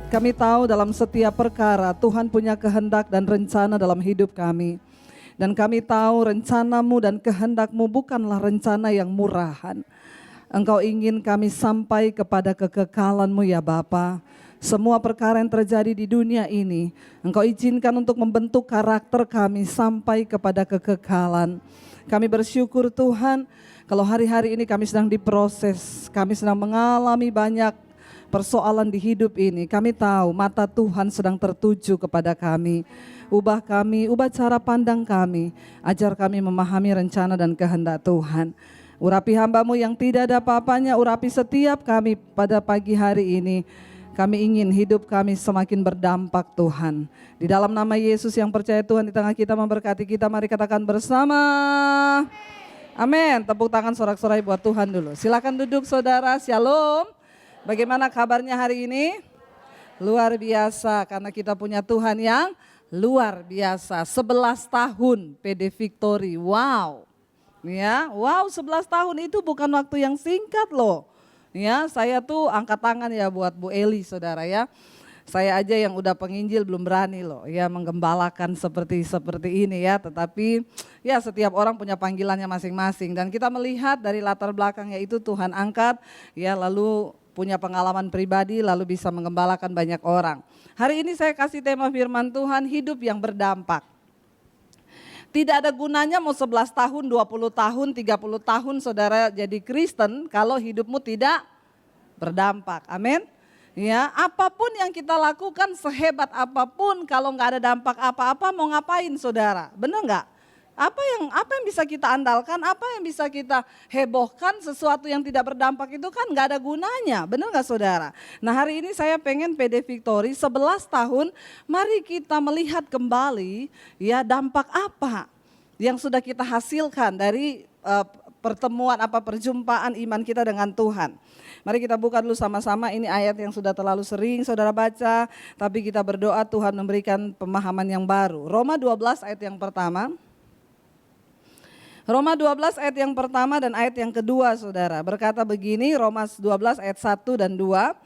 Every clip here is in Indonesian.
Kami tahu dalam setiap perkara Tuhan punya kehendak dan rencana dalam hidup kami. Dan kami tahu rencanamu dan kehendakmu bukanlah rencana yang murahan. Engkau ingin kami sampai kepada kekekalanmu ya Bapa. Semua perkara yang terjadi di dunia ini, Engkau izinkan untuk membentuk karakter kami sampai kepada kekekalan. Kami bersyukur Tuhan, kalau hari-hari ini kami sedang diproses, kami sedang mengalami banyak persoalan di hidup ini. Kami tahu mata Tuhan sedang tertuju kepada kami. Ubah kami, ubah cara pandang kami, ajar kami memahami rencana dan kehendak Tuhan. Urapi hamba-Mu yang tidak ada apa-apanya, urapi setiap kami pada pagi hari ini. Kami ingin hidup kami semakin berdampak Tuhan. Di dalam nama Yesus yang percaya Tuhan di tengah kita memberkati kita, mari katakan bersama. Amin. Tepuk tangan sorak-sorai buat Tuhan dulu. Silakan duduk saudara, shalom. Bagaimana kabarnya hari ini? Luar biasa karena kita punya Tuhan yang luar biasa. 11 tahun PD Victory, wow. Ya, wow 11 tahun itu bukan waktu yang singkat loh. Ya, saya tuh angkat tangan ya buat Bu Eli saudara ya. Saya aja yang udah penginjil belum berani loh ya menggembalakan seperti ini ya. Tetapi ya setiap orang punya panggilannya masing-masing. Dan kita melihat dari latar belakangnya itu Tuhan angkat ya, lalu punya pengalaman pribadi lalu bisa menggembalakan banyak orang. Hari ini saya kasih tema firman Tuhan, hidup yang berdampak. Tidak ada gunanya mau 11 tahun, 20 tahun, 30 tahun saudara jadi Kristen kalau hidupmu tidak berdampak. Amin. Ya, apapun yang kita lakukan sehebat apapun kalau nggak ada dampak apa-apa mau ngapain saudara? Benar nggak? Apa yang bisa kita andalkan, apa yang bisa kita hebohkan, sesuatu yang tidak berdampak itu kan nggak ada gunanya, benar nggak saudara? Nah hari ini saya pengen PD Victory 11 tahun, mari kita melihat kembali ya dampak apa yang sudah kita hasilkan dari pertemuan perjumpaan iman kita dengan Tuhan. Mari kita buka dulu sama-sama, ini ayat yang sudah terlalu sering saudara baca, tapi kita berdoa Tuhan memberikan pemahaman yang baru. Roma 12 ayat yang pertama. Roma 12 ayat yang pertama dan ayat yang kedua saudara, berkata begini, Roma 12 ayat 1 dan 2.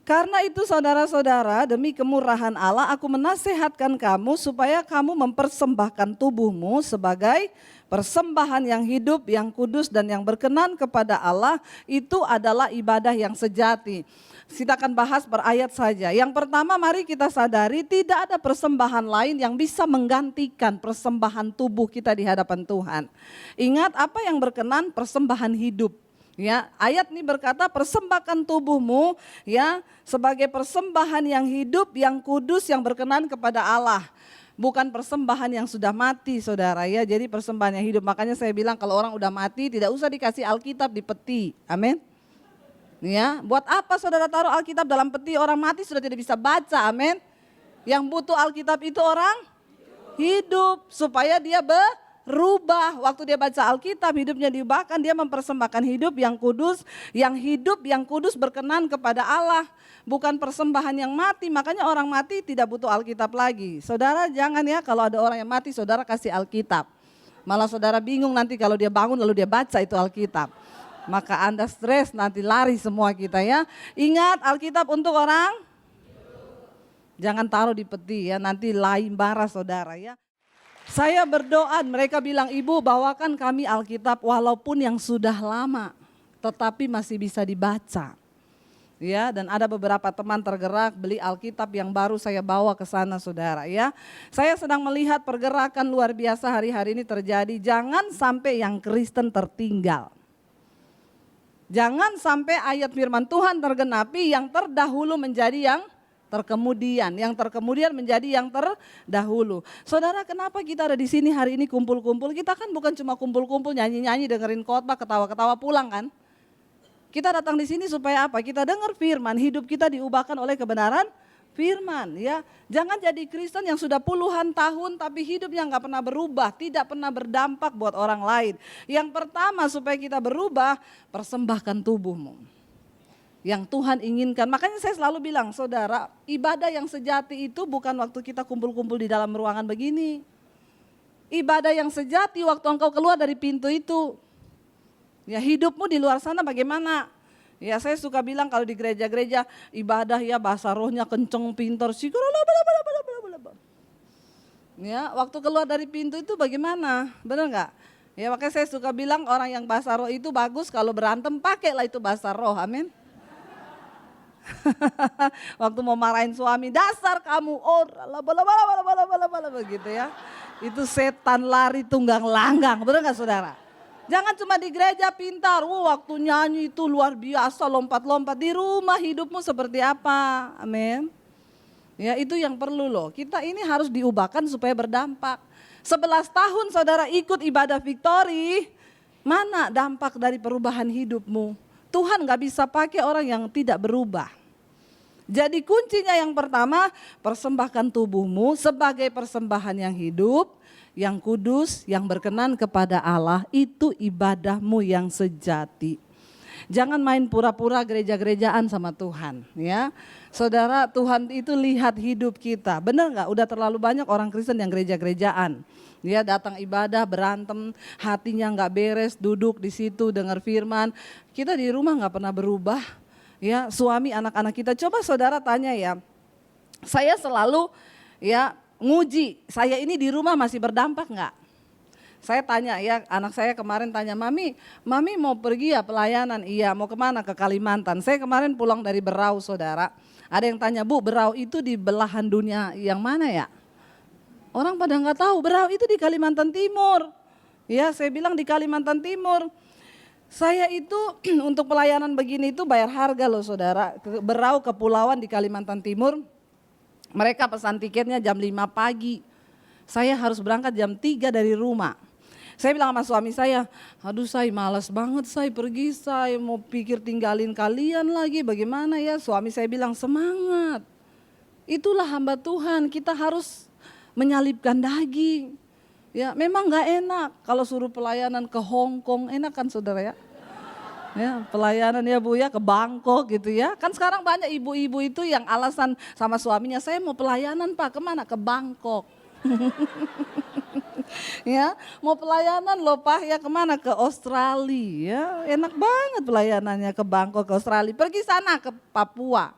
Karena itu saudara-saudara, demi kemurahan Allah aku menasehatkan kamu supaya kamu mempersembahkan tubuhmu sebagai persembahan yang hidup, yang kudus dan yang berkenan kepada Allah, itu adalah ibadah yang sejati. Kita akan bahas per ayat saja. Yang pertama mari kita sadari tidak ada persembahan lain yang bisa menggantikan persembahan tubuh kita di hadapan Tuhan. Ingat apa yang berkenan? Persembahan hidup. Ya, ayat ini berkata persembahkan tubuhmu ya sebagai persembahan yang hidup, yang kudus, yang berkenan kepada Allah. Bukan persembahan yang sudah mati saudara ya, jadi persembahan yang hidup. Makanya saya bilang kalau orang udah mati tidak usah dikasih Alkitab di peti, amin. Ya, buat apa saudara taruh Alkitab dalam peti, orang mati sudah tidak bisa baca, amin. Yang butuh Alkitab itu orang hidup supaya dia berubah. Waktu dia baca Alkitab hidupnya diubahkan, dia mempersembahkan hidup yang kudus, yang hidup, yang kudus berkenan kepada Allah. Bukan persembahan yang mati, makanya orang mati tidak butuh Alkitab lagi. Saudara jangan ya kalau ada orang yang mati saudara kasih Alkitab. Malah saudara bingung nanti kalau dia bangun lalu dia baca itu Alkitab. Maka Anda stres nanti lari semua kita ya. Ingat Alkitab untuk orang, jangan taruh di peti ya nanti lain bara saudara ya. Saya berdoa mereka bilang ibu bawakan kami Alkitab walaupun yang sudah lama tetapi masih bisa dibaca. Ya, dan ada beberapa teman tergerak beli Alkitab yang baru saya bawa ke sana saudara ya. Saya sedang melihat pergerakan luar biasa hari-hari ini terjadi. Jangan sampai yang Kristen tertinggal. Jangan sampai ayat firman Tuhan tergenapi, yang terdahulu menjadi yang terkemudian, yang terkemudian menjadi yang terdahulu. Saudara, kenapa kita ada di sini hari ini kumpul-kumpul? Kita kan bukan cuma kumpul-kumpul nyanyi-nyanyi, dengerin khotbah, ketawa-ketawa pulang kan? Kita datang di sini supaya apa? Kita dengar firman, hidup kita diubahkan oleh kebenaran firman ya. Jangan jadi Kristen yang sudah puluhan tahun tapi hidupnya nggak pernah berubah, tidak pernah berdampak buat orang lain. Yang pertama supaya kita berubah, persembahkan tubuhmu. Yang Tuhan inginkan. Makanya saya selalu bilang, saudara, ibadah yang sejati itu bukan waktu kita kumpul-kumpul di dalam ruangan begini. Ibadah yang sejati waktu engkau keluar dari pintu itu. Ya hidupmu di luar sana bagaimana? Ya saya suka bilang kalau di gereja-gereja ibadah ya bahasa rohnya kenceng, pintar, ya waktu keluar dari pintu itu bagaimana, benar nggak? Ya makanya saya suka bilang orang yang bahasa roh itu bagus kalau berantem pakailah itu bahasa roh, amin. Waktu mau marahin suami, dasar kamu, begitu ya. Itu setan lari tunggang langgang, benar nggak saudara? Jangan cuma di gereja pintar, waktu nyanyi itu luar biasa lompat-lompat. Di rumah hidupmu seperti apa, amin. Ya itu yang perlu loh, kita ini harus diubahkan supaya berdampak. 11 tahun saudara ikut ibadah Victory, mana dampak dari perubahan hidupmu? Tuhan gak bisa pakai orang yang tidak berubah. Jadi kuncinya yang pertama, persembahkan tubuhmu sebagai persembahan yang hidup, yang kudus, yang berkenan kepada Allah, itu ibadahmu yang sejati. Jangan main pura-pura gereja-gerejaan sama Tuhan, ya. Saudara, Tuhan itu lihat hidup kita. Benar nggak? Udah terlalu banyak orang Kristen yang gereja-gerejaan. Dia datang ibadah, berantem, hatinya nggak beres, duduk di situ dengar firman. Kita di rumah nggak pernah berubah, ya. Suami anak-anak kita, coba saudara tanya ya. Saya selalu ya nguji, saya ini di rumah masih berdampak nggak? Saya tanya ya, anak saya kemarin tanya, mami mau pergi ya pelayanan? Iya, mau kemana? Ke Kalimantan. Saya kemarin pulang dari Berau saudara. Ada yang tanya, Bu, Berau itu di belahan dunia yang mana ya? Orang pada nggak tahu, Berau itu di Kalimantan Timur. Ya, saya bilang di Kalimantan Timur. Saya itu untuk pelayanan begini itu bayar harga loh saudara. Berau kepulauan di Kalimantan Timur. Mereka pesan tiketnya jam 5 pagi. Saya harus berangkat jam 3 dari rumah. Saya bilang sama suami saya, aduh saya malas banget saya pergi, saya mau pikir tinggalin kalian lagi, bagaimana ya? Suami saya bilang semangat, itulah hamba Tuhan, kita harus menyalipkan daging. Ya memang gak enak kalau suruh pelayanan ke Hong Kong, enak kan saudara ya? Ya pelayanan ya Bu ya ke Bangkok gitu ya. Kan sekarang banyak ibu-ibu itu yang alasan sama suaminya, saya mau pelayanan Pak, kemana? Ke Bangkok. Ya mau pelayanan loh Pak ya kemana? Ke Australia ya, enak banget pelayanannya ke Bangkok, ke Australia. Pergi sana ke Papua.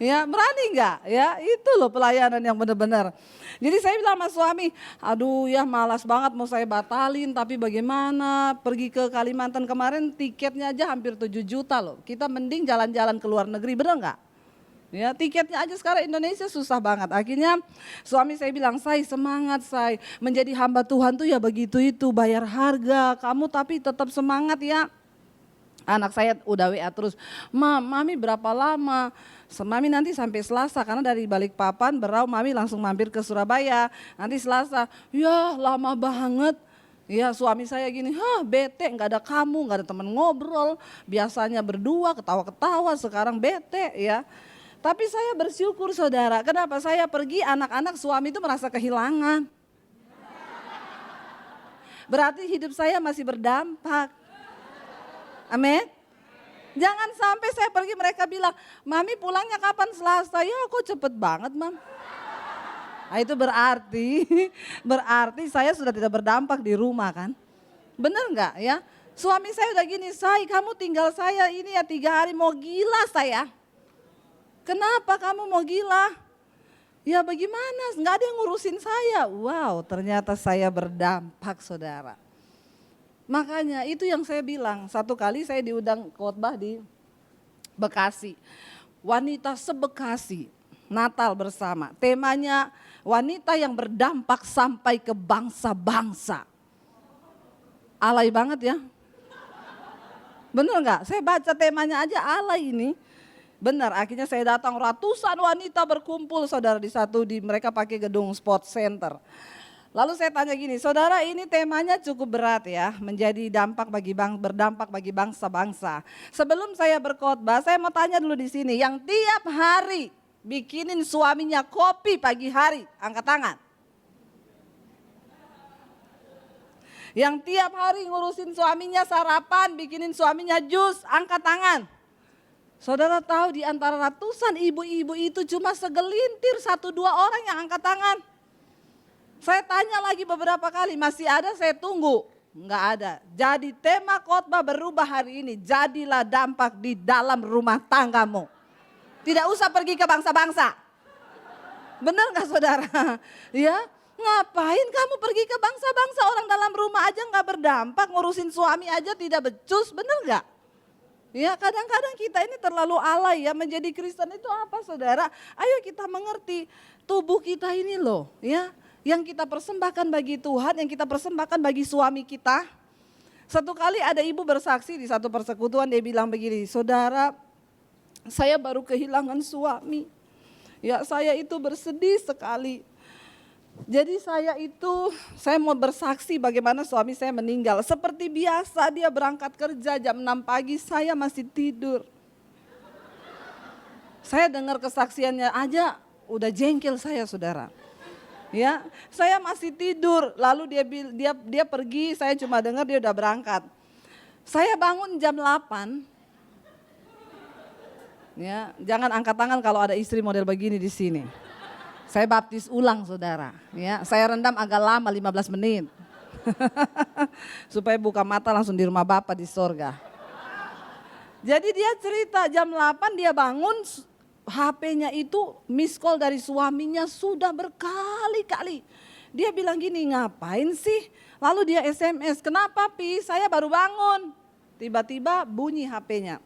Ya berani nggak ya, itu loh pelayanan yang benar-benar. Jadi saya bilang sama suami, aduh ya malas banget mau saya batalin, tapi bagaimana, pergi ke Kalimantan kemarin tiketnya aja hampir 7 juta loh. Kita mending jalan-jalan ke luar negeri, benar nggak? Ya tiketnya aja sekarang Indonesia susah banget. Akhirnya suami saya bilang, say semangat say, menjadi hamba Tuhan tuh ya begitu itu, bayar harga kamu tapi tetap semangat ya. Anak saya udah WA terus, Mami berapa lama? Mami nanti sampai Selasa, karena dari Balikpapan Berau Mami langsung mampir ke Surabaya, nanti Selasa. Ya lama banget. Ya suami saya gini, bete, nggak ada kamu, nggak ada teman ngobrol. Biasanya berdua ketawa-ketawa, sekarang bete ya. Tapi saya bersyukur saudara, kenapa saya pergi anak-anak suami itu merasa kehilangan. Berarti hidup saya masih berdampak. Amin. Jangan sampai saya pergi mereka bilang, Mami pulangnya kapan? Selasa. Ya kok cepet banget Mam. Nah, itu berarti saya sudah tidak berdampak di rumah kan. Bener nggak ya? Suami saya udah gini, say kamu tinggal saya ini ya 3 hari, mau gila saya. Kenapa kamu mau gila? Ya bagaimana, nggak ada yang ngurusin saya. Wow ternyata saya berdampak saudara. Makanya itu yang saya bilang, satu kali saya diundang khotbah di Bekasi. Wanita se-Bekasi, Natal bersama. Temanya wanita yang berdampak sampai ke bangsa-bangsa. Alay banget ya. Bener nggak? Saya baca temanya aja alay ini. Benar, akhirnya saya datang, ratusan wanita berkumpul saudara di mereka pakai gedung Sport Center. Lalu saya tanya gini, saudara ini temanya cukup berat ya, berdampak bagi bangsa-bangsa. Sebelum saya berkhotbah, saya mau tanya dulu di sini, yang tiap hari bikinin suaminya kopi pagi hari, angkat tangan. Yang tiap hari ngurusin suaminya sarapan, bikinin suaminya jus, angkat tangan. Saudara tahu di antara ratusan ibu-ibu itu cuma segelintir 1-2 orang yang angkat tangan. Saya tanya lagi beberapa kali, masih ada, saya tunggu. Enggak ada. Jadi tema khotbah berubah hari ini. Jadilah dampak di dalam rumah tanggamu. Tidak usah pergi ke bangsa-bangsa. Benar gak saudara? Ya, ngapain kamu pergi ke bangsa-bangsa, orang dalam rumah aja gak berdampak, ngurusin suami aja tidak becus, benar gak? Ya, kadang-kadang kita ini terlalu alay ya, menjadi Kristen itu apa saudara? Ayo kita mengerti tubuh kita ini loh ya, yang kita persembahkan bagi Tuhan, yang kita persembahkan bagi suami kita. Satu kali ada ibu bersaksi di satu persekutuan, dia bilang begini, saudara saya baru kehilangan suami. Ya saya itu bersedih sekali. Jadi saya mau bersaksi bagaimana suami saya meninggal. Seperti biasa dia berangkat kerja jam 6 pagi, saya masih tidur. Saya dengar kesaksiannya aja udah jengkel saya saudara. Ya, saya masih tidur, lalu dia pergi, saya cuma dengar dia udah berangkat. Saya bangun jam 8. Ya, jangan angkat tangan kalau ada istri model begini di sini. Saya baptis ulang saudara, ya. Saya rendam agak lama 15 menit. Supaya buka mata langsung di rumah Bapa di sorga. Jadi dia cerita jam 8 dia bangun, HP-nya itu miss call dari suaminya sudah berkali-kali. Dia bilang gini, ngapain sih? Lalu dia SMS, kenapa Pi? Saya baru bangun. Tiba-tiba bunyi HP-nya.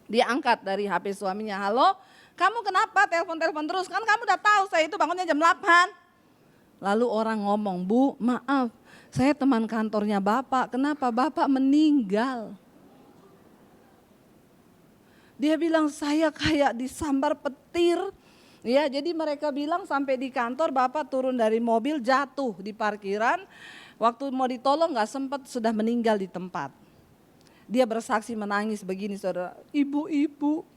Dia angkat dari HP suaminya, halo? Kamu kenapa telepon-telepon terus? Kan kamu udah tahu saya itu bangunnya jam 8. Lalu orang ngomong, Bu maaf saya teman kantornya Bapak, kenapa Bapak meninggal? Dia bilang saya kayak disambar petir. Ya, jadi mereka bilang sampai di kantor Bapak turun dari mobil jatuh di parkiran. Waktu mau ditolong gak sempat sudah meninggal di tempat. Dia bersaksi menangis begini saudara, ibu-ibu.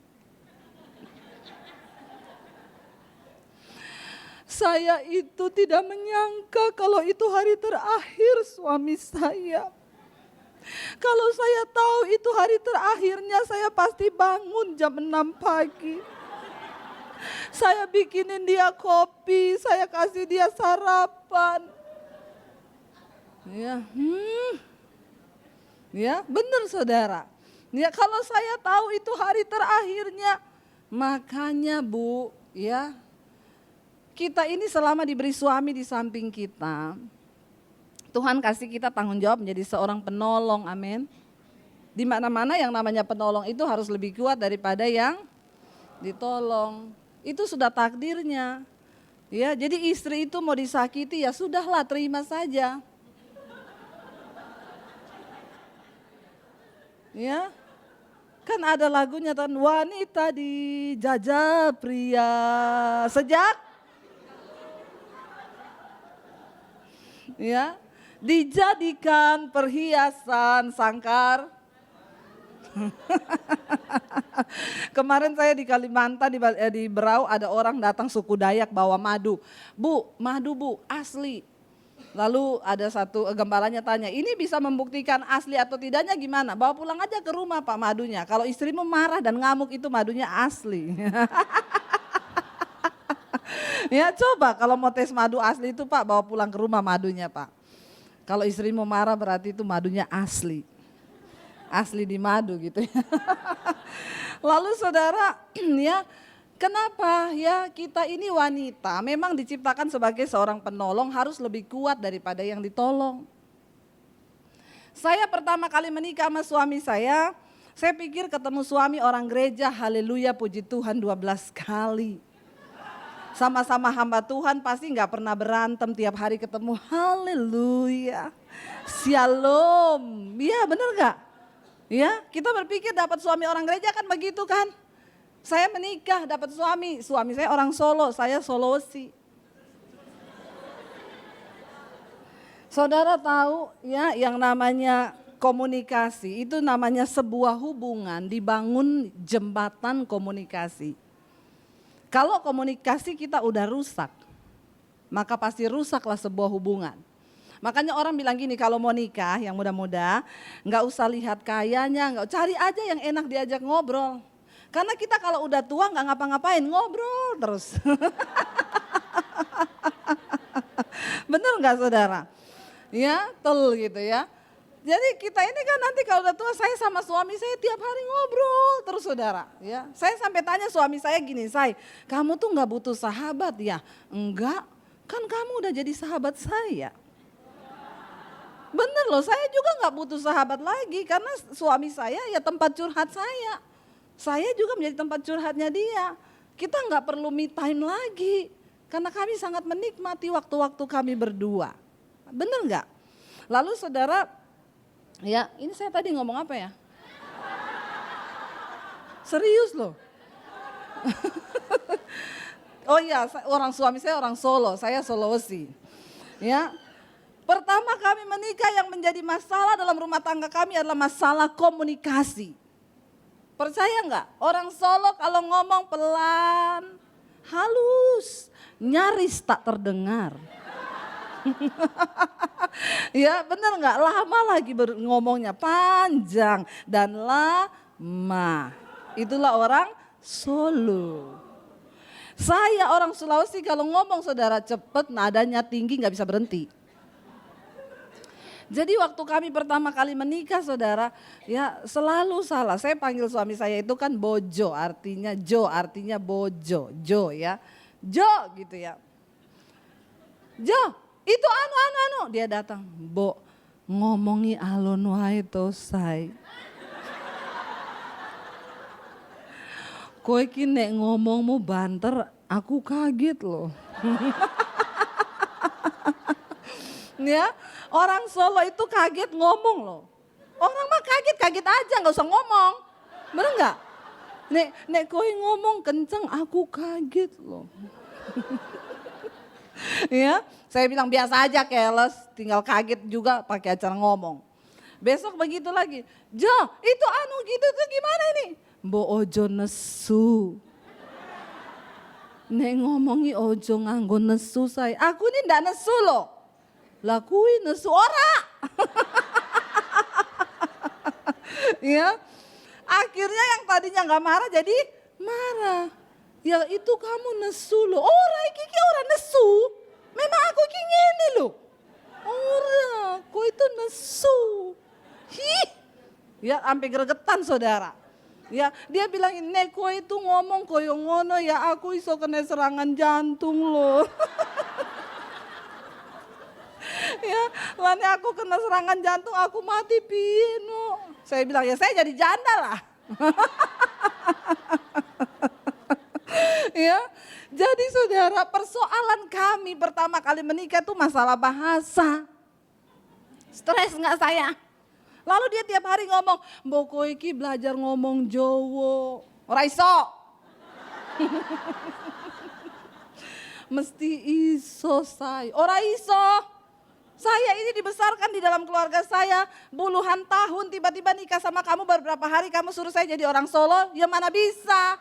Saya itu tidak menyangka kalau itu hari terakhir suami saya. Kalau saya tahu itu hari terakhirnya saya pasti bangun jam 6 pagi. Saya bikinin dia kopi, saya kasih dia sarapan. Ya, benar saudara. Ya, kalau saya tahu itu hari terakhirnya, makanya Bu, ya. Kita ini selama diberi suami di samping kita, Tuhan kasih kita tanggung jawab menjadi seorang penolong, amin. Di mana-mana yang namanya penolong itu harus lebih kuat daripada yang ditolong. Itu sudah takdirnya. Ya, jadi istri itu mau disakiti ya sudahlah terima saja. Ya. Kan ada lagunya kan, wanita dijajah pria sejak ya, dijadikan perhiasan sangkar. Kemarin saya di Kalimantan di Berau ada orang datang suku Dayak bawa madu. Bu, madu Bu, asli. Lalu ada satu gembalanya tanya, ini bisa membuktikan asli atau tidaknya gimana? Bawa pulang aja ke rumah Pak madunya. Kalau istrimu marah dan ngamuk itu madunya asli. Ya coba kalau mau tes madu asli itu Pak bawa pulang ke rumah madunya Pak. Kalau istrimu marah berarti itu madunya asli. Asli di madu gitu ya. Lalu saudara ya kenapa ya kita ini wanita memang diciptakan sebagai seorang penolong harus lebih kuat daripada yang ditolong. Saya pertama kali menikah sama suami saya pikir ketemu suami orang gereja, haleluya puji Tuhan 12 kali. Sama-sama hamba Tuhan pasti gak pernah berantem tiap hari ketemu, haleluya, shalom, iya bener gak? Ya kita berpikir dapat suami orang gereja kan begitu kan? Saya menikah dapat suami saya orang Solo, saya Solosi. Saudara tahu ya yang namanya komunikasi itu namanya sebuah hubungan dibangun jembatan komunikasi. Kalau komunikasi kita udah rusak, maka pasti rusaklah sebuah hubungan. Makanya orang bilang gini, kalau mau nikah yang muda-muda, nggak usah lihat kayanya, nggak cari aja yang enak diajak ngobrol. Karena kita kalau udah tua nggak ngapa-ngapain, ngobrol terus. Bener nggak saudara? Ya, gitu ya. Jadi kita ini kan nanti kalau udah tua, saya sama suami saya tiap hari ngobrol terus saudara. Ya, saya sampai tanya suami saya gini, kamu tuh nggak butuh sahabat ya? Enggak, kan kamu udah jadi sahabat saya. Bener loh, saya juga nggak butuh sahabat lagi karena suami saya ya tempat curhat saya. Saya juga menjadi tempat curhatnya dia. Kita nggak perlu me time lagi karena kami sangat menikmati waktu-waktu kami berdua. Bener nggak? Lalu saudara, ya ini saya tadi ngomong apa ya? Serius loh. Oh iya, orang suami saya orang Solo, saya Sulawesi. Ya, pertama kami menikah yang menjadi masalah dalam rumah tangga kami adalah masalah komunikasi. Percaya nggak? Orang Solo kalau ngomong pelan, halus, nyaris tak terdengar. Ya bener nggak? Lama lagi ngomongnya, panjang dan lama. Itulah orang Solo. Saya orang Sulawesi kalau ngomong saudara cepet, nadanya tinggi nggak bisa berhenti. Jadi waktu kami pertama kali menikah saudara, ya selalu salah. Saya panggil suami saya itu kan Bojo, artinya Jo, artinya Bojo, Jo ya. Jo gitu ya. Jo, itu anu. Dia datang, Bo, ngomongi alon wae to say. Kowe iki nek ngomongmu banter, aku kaget loh. Ya, orang Solo itu kaget ngomong loh. Orang mah kaget aja, nggak usah ngomong. Bener nggak? Nek kowe ngomong kenceng, aku kaget loh. Ya, saya bilang biasa aja keles, tinggal kaget juga pakai acara ngomong. Besok begitu lagi, Jo, itu anu gitu tuh gimana ini? Mbok ojo nesu. Nek ngomongi ojo nganggo nesu saya. Aku ini ndak nesu loh. Lah kui nesu ora. Ya. Akhirnya yang tadinya nggak marah jadi marah. Ya itu kamu nesu loh. Ora iki ora nesu. Memang aku iki ngene loh. Ora, kok itu nesu. Hih. Ya sampai gregetan saudara. Ya, dia bilang nek kowe itu ngomong koyo ngono ya aku iso kena serangan jantung loh. Ya, lani aku kena serangan jantung aku mati piye no. Saya bilang ya saya jadi janda lah. Ya, jadi saudara persoalan kami pertama kali menikah tuh masalah bahasa. Stres nggak saya? Lalu dia tiap hari ngomong, Mbok kowe iki belajar ngomong Jawa. Ora iso. Mesti iso say. Ora iso. Saya ini dibesarkan di dalam keluarga saya puluhan tahun, tiba-tiba nikah sama kamu beberapa hari kamu suruh saya jadi orang Solo, ya mana bisa.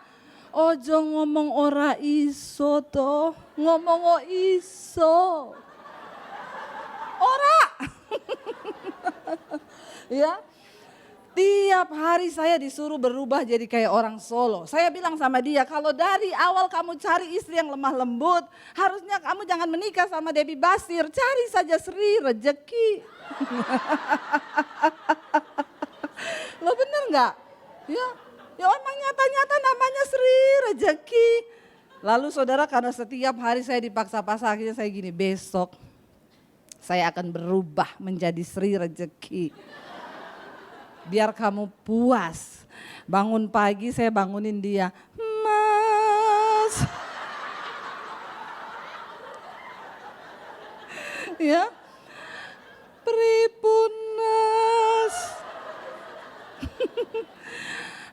Ojo ngomong ora iso toh, ngomong o iso. Ora. Ya, tiap hari saya disuruh berubah jadi kayak orang Solo. Saya bilang sama dia, kalau dari awal kamu cari istri yang lemah lembut, harusnya kamu jangan menikah sama Debbie Basir, cari saja Sri Rejeki. Lo bener nggak? Ya emang nyata-nyata namanya Sri Rejeki. Lalu saudara karena setiap hari saya dipaksa-paksa, akhirnya saya gini, besok saya akan berubah menjadi Sri Rejeki. Biar kamu puas. Bangun pagi saya bangunin dia. Mas. Ya. Pripun Mas.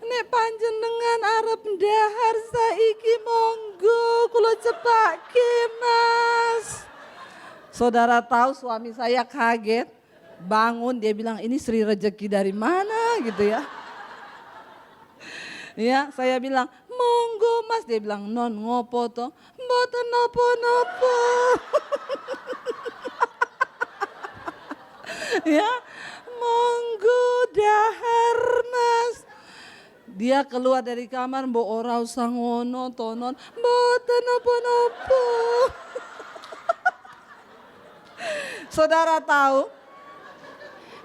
Nek panjenengan arep ndahar saiki monggo kula cepake Mas. Saudara tahu suami saya kaget. Bangun dia bilang ini Sri Rejeki dari mana gitu ya. Ya saya bilang monggo Mas, dia bilang non ngopo to, mboten nopo-nopo. Ya monggo dahar Mas. Dia keluar dari kamar mbok ora usah ngono to non, mboten nopo-nopo. Saudara tahu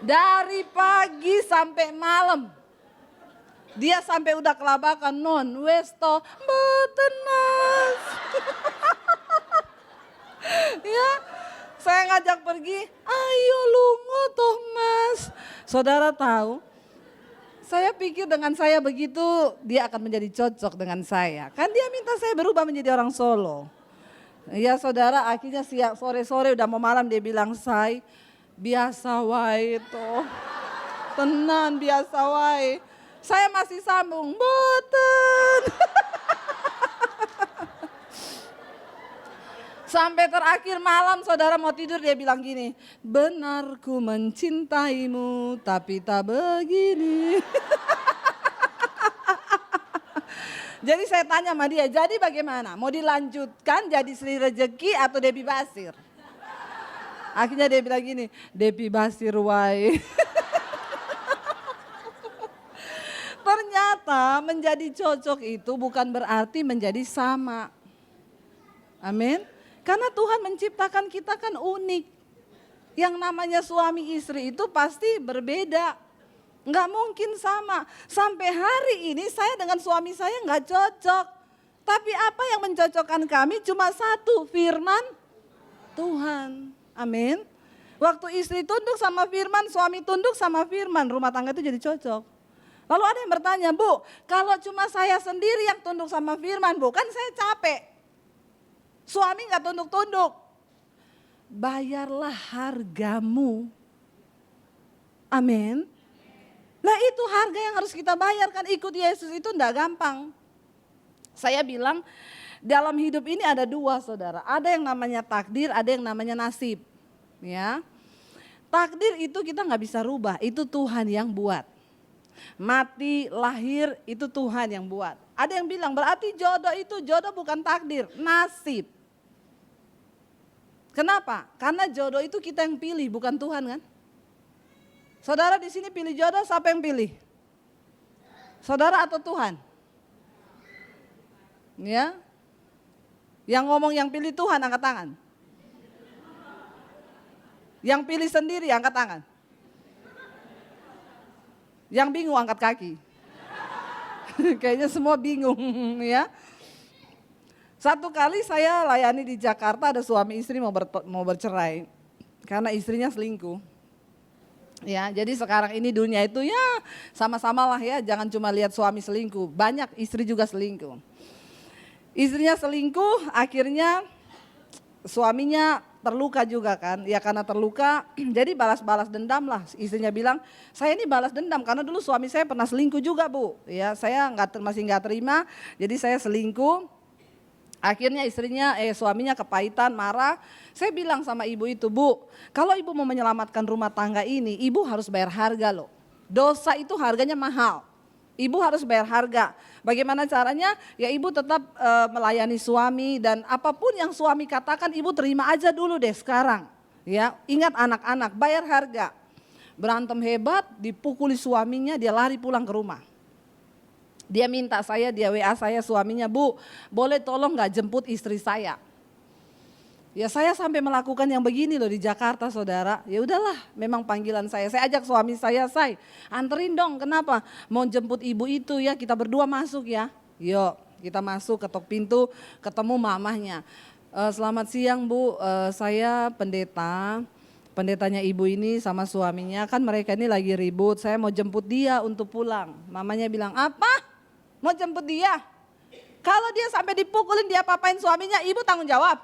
Dari pagi sampai malam. Dia sampai udah kelabakan, non westo betenas. Ya, saya ngajak pergi, ayo lungo toh mas. Saudara tahu, saya pikir dengan saya begitu dia akan menjadi cocok dengan saya. Kan dia minta saya berubah menjadi orang Solo. Ya saudara, akhirnya siang sore-sore udah mau malam dia bilang, say biasa wae toh. Tenan biasa wae. Saya masih sambung, boten. Sampai terakhir malam saudara mau tidur dia bilang gini, benar ku mencintaimu tapi tak begini. Jadi saya tanya sama dia, jadi bagaimana? Mau dilanjutkan jadi Sri Rezeki atau Debbie Basir? Akhirnya dia bilang gini, Debbie Basir wae. Ternyata menjadi cocok itu bukan berarti menjadi sama. Amin. Karena Tuhan menciptakan kita kan unik. Yang namanya suami istri itu pasti berbeda. Nggak mungkin sama. Sampai hari ini saya dengan suami saya nggak cocok. Tapi apa yang mencocokkan kami cuma satu, firman Tuhan. Amin. Waktu istri tunduk sama firman, suami tunduk sama firman, rumah tangga itu jadi cocok. Lalu ada yang bertanya, Bu, kalau cuma saya sendiri yang tunduk sama firman, Bu, kan saya capek. Suami nggak tunduk-tunduk. Bayarlah hargamu. Amin. Nah itu harga yang harus kita bayarkan, ikut Yesus itu enggak gampang. Saya bilang dalam hidup ini ada dua saudara, ada yang namanya takdir, ada yang namanya nasib. Ya, takdir itu kita nggak bisa rubah, itu Tuhan yang buat. Mati, lahir itu Tuhan yang buat. Ada yang bilang berarti jodoh bukan takdir, nasib. Kenapa? Karena jodoh itu kita yang pilih, bukan Tuhan kan? Saudara di sini pilih jodoh, siapa yang pilih? Saudara atau Tuhan? Ya. Yang ngomong yang pilih Tuhan angkat tangan. Yang pilih sendiri angkat tangan. Yang bingung angkat kaki. Kayaknya semua bingung ya. Satu kali saya layani di Jakarta, ada suami istri mau bercerai. Karena istrinya selingkuh. Ya, jadi sekarang ini dunia itu ya sama-sama lah ya, jangan cuma lihat suami selingkuh, banyak istri juga selingkuh. Istrinya selingkuh, akhirnya suaminya terluka juga kan, ya karena terluka jadi balas-balas dendam lah. Istrinya bilang, saya ini balas dendam karena dulu suami saya pernah selingkuh juga Bu. Ya saya masih nggak terima, jadi saya selingkuh. Akhirnya suaminya kepahitan, marah. Saya bilang sama ibu itu, Bu, kalau ibu mau menyelamatkan rumah tangga ini, ibu harus bayar harga loh. Dosa itu harganya mahal. Ibu harus bayar harga. Bagaimana caranya? Ya ibu tetap melayani suami dan apapun yang suami katakan ibu terima aja dulu deh sekarang. Ya, ingat anak-anak, bayar harga. Berantem hebat, dipukuli suaminya, dia lari pulang ke rumah. Dia minta dia WA saya suaminya, Bu, boleh tolong gak jemput istri saya? Ya saya sampai melakukan yang begini loh di Jakarta saudara. Ya udahlah, memang panggilan saya. Saya ajak suami saya, anterin dong, kenapa? Mau jemput ibu itu ya, kita berdua masuk ya. Yuk, kita masuk, ketok pintu, ketemu mamahnya. Selamat siang Bu, saya pendetanya ibu ini sama suaminya, kan mereka ini lagi ribut, saya mau jemput dia untuk pulang. Mamanya bilang, apa? Mau jemput dia? Kalau dia sampai dipukulin, dia apain suaminya, ibu tanggung jawab.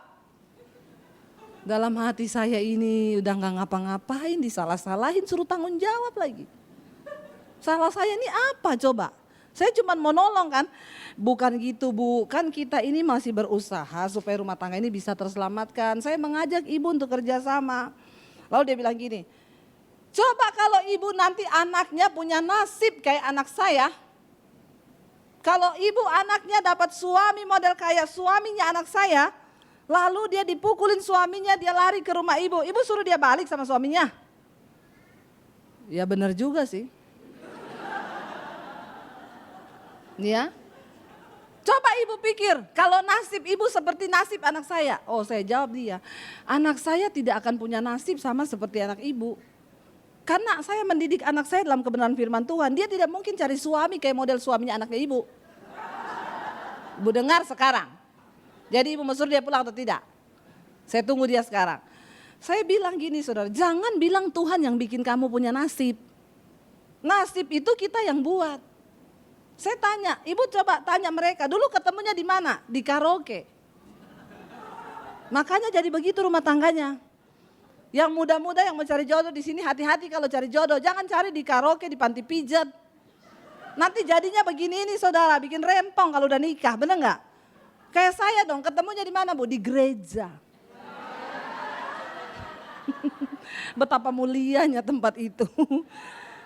Dalam hati saya ini udah gak ngapa-ngapain, disalah-salahin, suruh tanggung jawab lagi. Salah saya ini apa coba? Saya cuma mau nolong kan? Bukan gitu Bu, kan kita ini masih berusaha supaya rumah tangga ini bisa terselamatkan. Saya mengajak ibu untuk kerjasama. Lalu dia bilang gini, coba kalau ibu nanti anaknya punya nasib kayak anak saya. Kalau ibu anaknya dapat suami model kayak suaminya anak saya, lalu dia dipukulin suaminya, dia lari ke rumah ibu suruh dia balik sama suaminya. Ya benar juga sih. Ya. Coba ibu pikir, kalau nasib ibu seperti nasib anak saya. Oh saya jawab dia, anak saya tidak akan punya nasib sama seperti anak ibu. Karena saya mendidik anak saya dalam kebenaran firman Tuhan, dia tidak mungkin cari suami kayak model suaminya anaknya ibu. Ibu dengar sekarang. Jadi ibu mau suruh dia pulang atau tidak? Saya tunggu dia sekarang. Saya bilang gini saudara, jangan bilang Tuhan yang bikin kamu punya nasib. Nasib itu kita yang buat. Saya tanya, ibu coba tanya mereka, dulu ketemunya di mana? Di karaoke. Makanya jadi begitu rumah tangganya. Yang muda-muda yang mau cari jodoh di sini hati-hati kalau cari jodoh. Jangan cari di karaoke, di panti pijat. Nanti jadinya begini ini saudara, bikin rempong kalau udah nikah, bener nggak? Kayak saya dong, ketemunya di mana bu? Di gereja. Betapa mulianya tempat itu.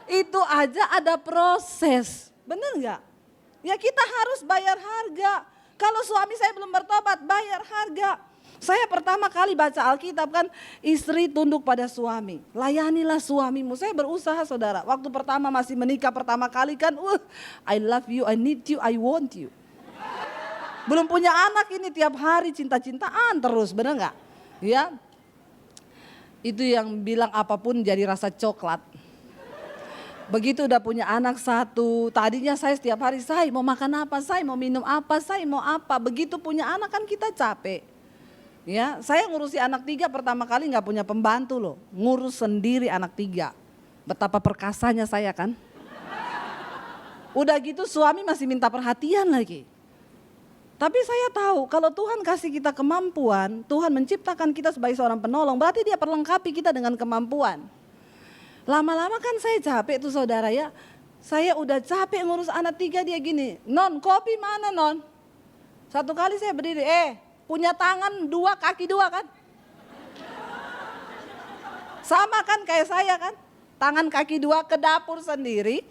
Itu aja ada proses, bener nggak? Ya kita harus bayar harga. Kalau suami saya belum bertobat, bayar harga. Saya pertama kali baca Alkitab kan, istri tunduk pada suami. Layanilah suamimu. Saya berusaha saudara. Waktu pertama masih menikah pertama kali kan, I love you, I need you, I want you. Belum punya anak ini tiap hari cinta-cintaan terus, bener nggak? Ya, itu yang bilang apapun jadi rasa coklat. Begitu udah punya anak satu, tadinya saya setiap hari, saya mau makan apa, saya mau minum apa, saya mau apa. Begitu punya anak kan kita capek. Ya, saya ngurusi anak 3 pertama kali nggak punya pembantu loh, ngurus sendiri anak 3. Betapa perkasanya saya kan. Udah gitu suami masih minta perhatian lagi. Tapi saya tahu kalau Tuhan kasih kita kemampuan, Tuhan menciptakan kita sebagai seorang penolong, berarti dia perlengkapi kita dengan kemampuan. Lama-lama kan saya capek tuh saudara ya. Saya udah capek ngurus anak 3 dia gini. Non, kopi mana non? Satu kali saya berdiri, punya tangan 2, kaki 2 kan? Sama kan kayak saya kan? Tangan kaki 2 ke dapur sendiri,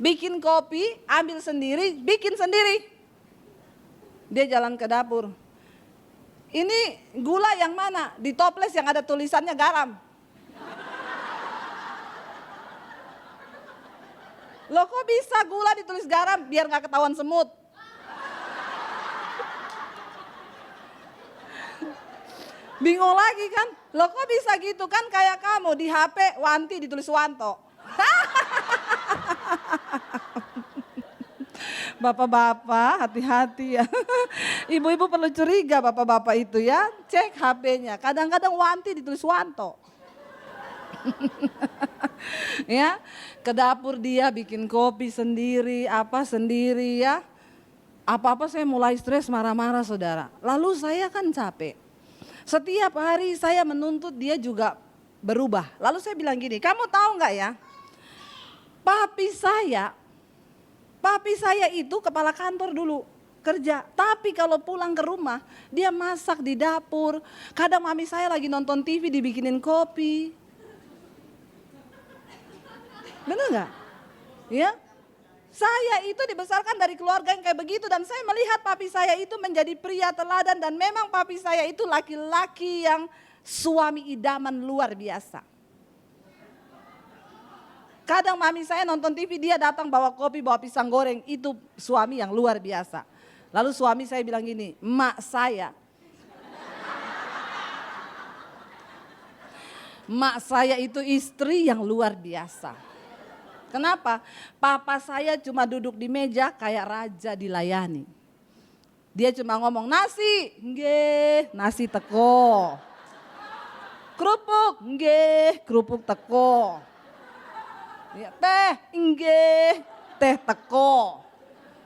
bikin kopi, ambil sendiri, bikin sendiri. Dia jalan ke dapur. Ini gula yang mana? Di toples yang ada tulisannya garam. Loh kok bisa gula ditulis garam biar gak ketahuan semut? Bingung lagi kan? Loh kok bisa gitu kan kayak kamu di HP Wanti ditulis Wanto. Bapak-bapak hati-hati ya. Ibu-ibu perlu curiga bapak-bapak itu ya. Cek HP-nya. Kadang-kadang Wanti ditulis Wanto. Ya, ke dapur dia bikin kopi sendiri, apa sendiri ya. Apa-apa saya mulai stres, marah-marah saudara. Lalu saya kan capek. Setiap hari saya menuntut dia juga berubah. Lalu saya bilang gini, kamu tahu nggak ya? Papi saya itu kepala kantor dulu kerja. Tapi kalau pulang ke rumah dia masak di dapur. Kadang mami saya lagi nonton TV dibikinin kopi. Benar nggak? Ya, saya itu dibesarkan dari keluarga yang kayak begitu dan saya melihat papi saya itu menjadi pria teladan dan memang papi saya itu laki-laki yang suami idaman luar biasa. Kadang mami saya nonton TV dia datang bawa kopi, bawa pisang goreng, itu suami yang luar biasa. Lalu suami saya bilang gini, mak saya itu istri yang luar biasa. Kenapa? Papa saya cuma duduk di meja kayak raja dilayani. Dia cuma ngomong nasi, nggih, nasi teko. Kerupuk, nggih, kerupuk teko. Ya, teh, nggih, teh teko.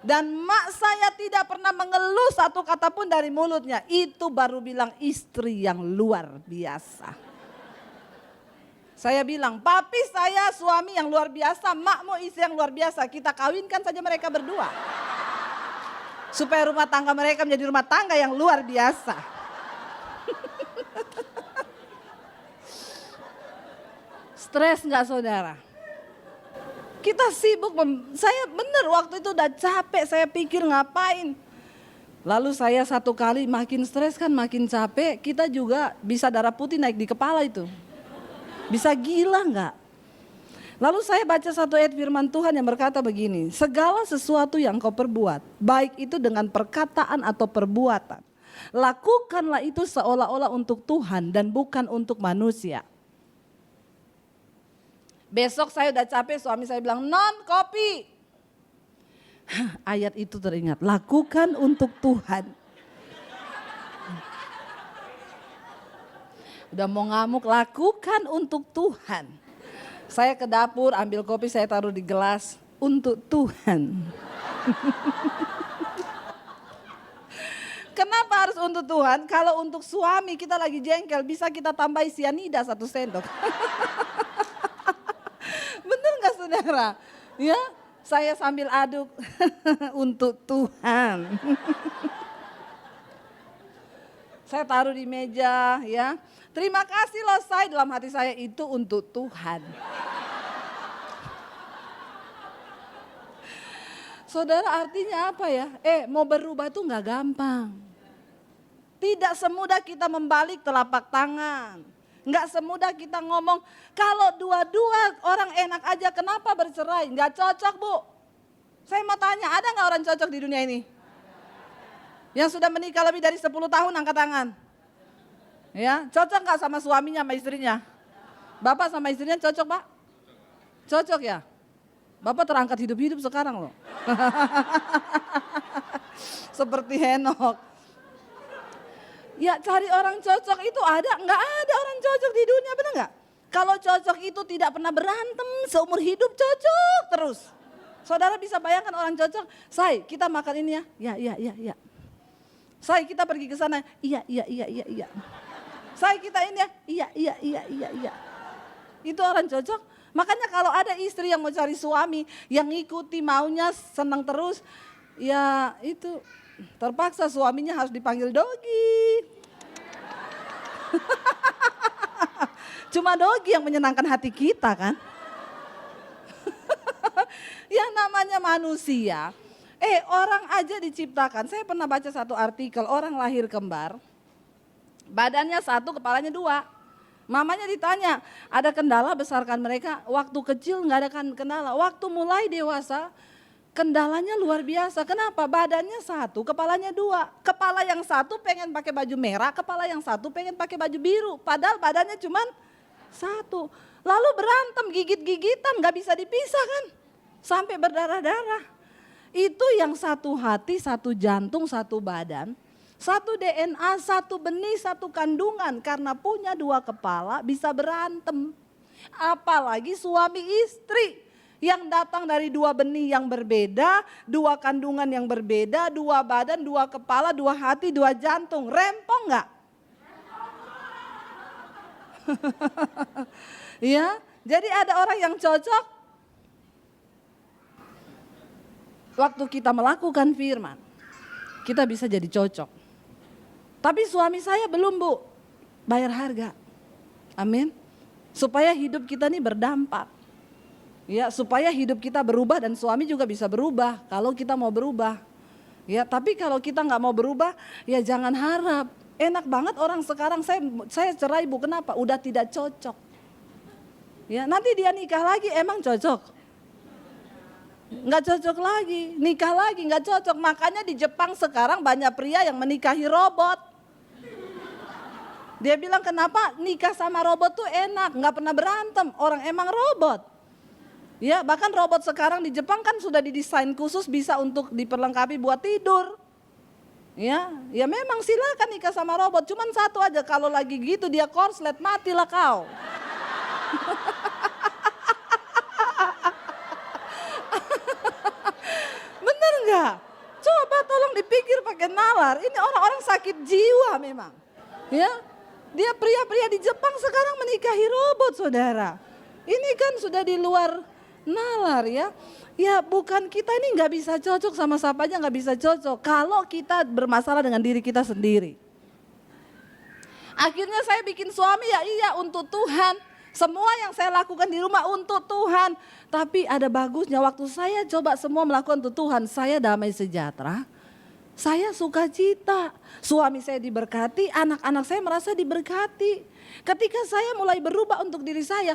Dan mak saya tidak pernah mengeluh satu kata pun dari mulutnya. Itu baru bilang istri yang luar biasa. Saya bilang, papi saya suami yang luar biasa, makmu istri yang luar biasa. Kita kawinkan saja mereka berdua. Supaya rumah tangga mereka menjadi rumah tangga yang luar biasa. Stres nggak saudara? Kita sibuk, saya bener waktu itu udah capek, saya pikir ngapain. Lalu saya satu kali makin stres kan makin capek, kita juga bisa darah putih naik di kepala itu. Bisa gila enggak? Lalu saya baca satu ayat firman Tuhan yang berkata begini, segala sesuatu yang kau perbuat, baik itu dengan perkataan atau perbuatan, lakukanlah itu seolah-olah untuk Tuhan dan bukan untuk manusia. Besok saya udah capek, suami saya bilang, "Non, kopi." Ayat itu teringat, lakukan untuk Tuhan. Udah mau ngamuk, lakukan untuk Tuhan. Saya ke dapur, ambil kopi, saya taruh di gelas, untuk Tuhan. Kenapa harus untuk Tuhan? Kalau untuk suami kita lagi jengkel, bisa kita tambahi sianida 1 sendok. Bener gak saudara? Ya, saya sambil aduk untuk Tuhan. Saya taruh di meja ya. Terima kasih loh saya, dalam hati saya itu untuk Tuhan. Saudara, artinya apa ya? Mau berubah tuh gak gampang. Tidak semudah kita membalik telapak tangan. Nggak semudah kita ngomong, kalau dua-dua orang enak aja kenapa bercerai? Nggak cocok, Bu. Saya mau tanya, ada nggak orang cocok di dunia ini? Yang sudah menikah lebih dari 10 tahun angkat tangan. Ya, cocok nggak sama suaminya sama istrinya? Bapak sama istrinya cocok, Pak? Cocok ya? Bapak terangkat hidup-hidup sekarang loh. Seperti Henok. Ya cari orang cocok itu ada, nggak ada orang cocok di dunia, benar nggak? Kalau cocok itu tidak pernah berantem, seumur hidup cocok terus. Saudara bisa bayangkan orang cocok, Say kita makan ini ya, ya. Say kita pergi ke sana, iya. Say kita ini ya, iya. Itu orang cocok. Makanya kalau ada istri yang mau cari suami, yang ngikuti maunya senang terus, ya itu terpaksa suaminya harus dipanggil Dogi. Cuma Dogi yang menyenangkan hati kita kan. Yang namanya manusia. Orang aja diciptakan. Saya pernah baca satu artikel, orang lahir kembar. Badannya 1, kepalanya 2. Mamanya ditanya, ada kendala besarkan mereka? Waktu kecil nggak ada kendala. Waktu mulai dewasa, kendalanya luar biasa. Kenapa? Badannya 1, kepalanya 2. Kepala yang 1 pengen pakai baju merah, kepala yang 1 pengen pakai baju biru. Padahal badannya cuman 1. Lalu berantem, gigit-gigitan, gak bisa dipisah kan. Sampai berdarah-darah. Itu yang 1 hati, 1 jantung, 1 badan. 1 DNA, 1 benih, 1 kandungan. Karena punya 2 kepala bisa berantem. Apalagi suami istri. Yang datang dari 2 benih yang berbeda, 2 kandungan yang berbeda, 2 badan, 2 kepala, 2 hati, 2 jantung. Rempong gak? Ya, jadi ada orang yang cocok waktu kita melakukan firman. Kita bisa jadi cocok. Tapi suami saya belum, Bu, bayar harga. Amin. Supaya hidup kita ini berdampak. Ya, supaya hidup kita berubah dan suami juga bisa berubah kalau kita mau berubah. Ya, tapi kalau kita nggak mau berubah, ya jangan harap. Enak banget orang sekarang, saya cerai, Bu, kenapa? Udah tidak cocok. Ya, nanti dia nikah lagi, emang cocok? Nggak cocok lagi, nikah lagi nggak cocok. Makanya di Jepang sekarang banyak pria yang menikahi robot. Dia bilang kenapa nikah sama robot tuh enak, nggak pernah berantem, orang emang robot. Ya, bahkan robot sekarang di Jepang kan sudah didesain khusus bisa untuk diperlengkapi buat tidur. Ya memang silakan nikah sama robot. Cuman satu aja, kalau lagi gitu dia korslet, matilah kau. Bener nggak? Coba tolong dipikir pakai nalar. Ini orang-orang sakit jiwa memang. Ya, dia pria-pria di Jepang sekarang menikahi robot, saudara. Ini kan sudah di luar nalar ya. Ya bukan, kita ini nggak bisa cocok sama siapa aja, nggak bisa cocok kalau kita bermasalah dengan diri kita sendiri. Akhirnya saya bikin suami, ya iya untuk Tuhan. Semua yang saya lakukan di rumah untuk Tuhan. Tapi ada bagusnya, waktu saya coba semua melakukan untuk Tuhan, saya damai sejahtera. Saya sukacita, suami saya diberkati, anak-anak saya merasa diberkati. Ketika saya mulai berubah untuk diri saya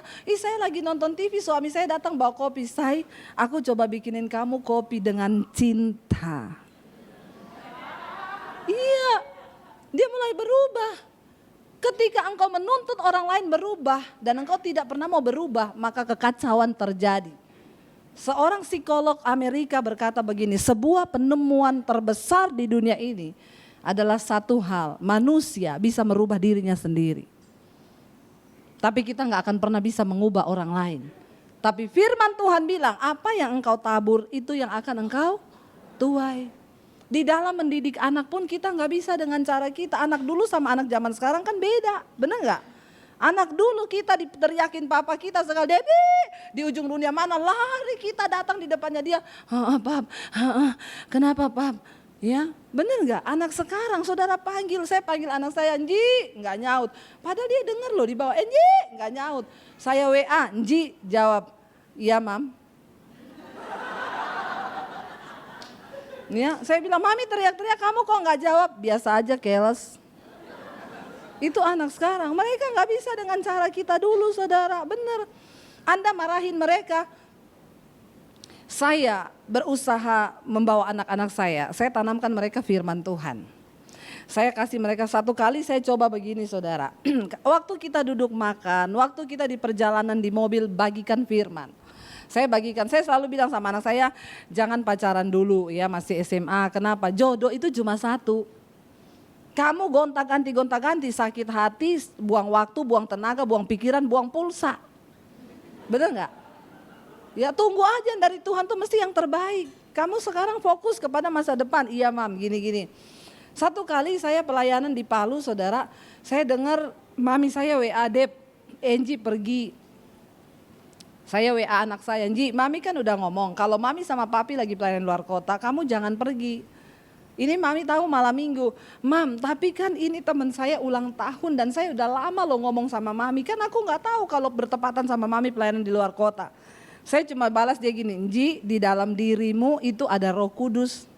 lagi nonton TV, suami saya datang bawa kopi. Aku coba bikinin kamu kopi dengan cinta. Iya, dia mulai berubah. Ketika engkau menuntut orang lain berubah dan engkau tidak pernah mau berubah, maka kekacauan terjadi. Seorang psikolog Amerika berkata begini, sebuah penemuan terbesar di dunia ini adalah satu hal, manusia bisa merubah dirinya sendiri. Tapi kita gak akan pernah bisa mengubah orang lain. Tapi firman Tuhan bilang, apa yang engkau tabur itu yang akan engkau tuai. Di dalam mendidik anak pun kita gak bisa dengan cara kita. Anak dulu sama anak zaman sekarang kan beda, benar gak? Anak dulu kita diteriakin papa kita sekali, Debbie di ujung dunia mana, lari kita datang di depannya dia. Pap, kenapa pap? Ya, benar gak? Anak sekarang saudara panggil, saya panggil anak saya, Nji, gak nyaut. Padahal dia dengar loh di bawah, Nji, gak nyaut. Saya WA, Nji jawab, iya mam. Ya, saya bilang, mami teriak-teriak kamu kok gak jawab, biasa aja keles. Itu anak sekarang, mereka gak bisa dengan cara kita dulu saudara, benar. Anda marahin mereka. Saya berusaha membawa anak-anak saya tanamkan mereka firman Tuhan. Saya kasih mereka satu kali, saya coba begini saudara. Waktu kita duduk makan, waktu kita di perjalanan di mobil bagikan firman. Saya bagikan, saya selalu bilang sama anak saya, jangan pacaran dulu ya masih SMA. Kenapa? Jodoh itu cuma satu. Kamu gonta-ganti, sakit hati, buang waktu, buang tenaga, buang pikiran, buang pulsa. Bener gak? Ya tunggu aja dari Tuhan tuh mesti yang terbaik. Kamu sekarang fokus kepada masa depan. Iya mam, gini-gini. Satu kali saya pelayanan di Palu saudara, saya dengar mami saya WA, Dep, Enji pergi. Saya WA anak saya, Nji, mami kan udah ngomong kalau mami sama papi lagi pelayanan luar kota, kamu jangan pergi. Ini mami tahu malam minggu, mam tapi kan ini teman saya ulang tahun dan saya udah lama loh ngomong sama mami. Kan aku gak tahu kalau bertepatan sama mami pelayanan di luar kota. Saya cuma balas dia gini, Nji di dalam dirimu itu ada Roh Kudus.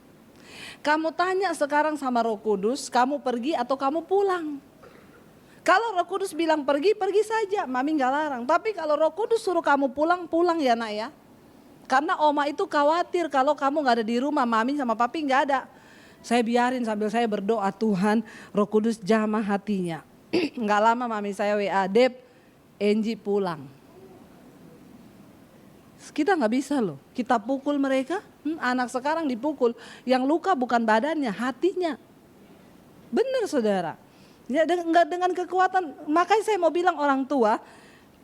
Kamu tanya sekarang sama Roh Kudus, kamu pergi atau kamu pulang. Kalau Roh Kudus bilang pergi, pergi saja, mami gak larang. Tapi kalau Roh Kudus suruh kamu pulang, pulang ya nak ya. Karena oma itu khawatir kalau kamu gak ada di rumah, mami sama papi gak ada. Saya biarin sambil saya berdoa, Tuhan Roh Kudus jamah hatinya. Gak lama mami saya WA, Dep, Enji pulang. Kita gak bisa loh, kita pukul mereka, anak sekarang dipukul. Yang luka bukan badannya, hatinya. Benar saudara. Ya, dengan kekuatan, makanya saya mau bilang orang tua,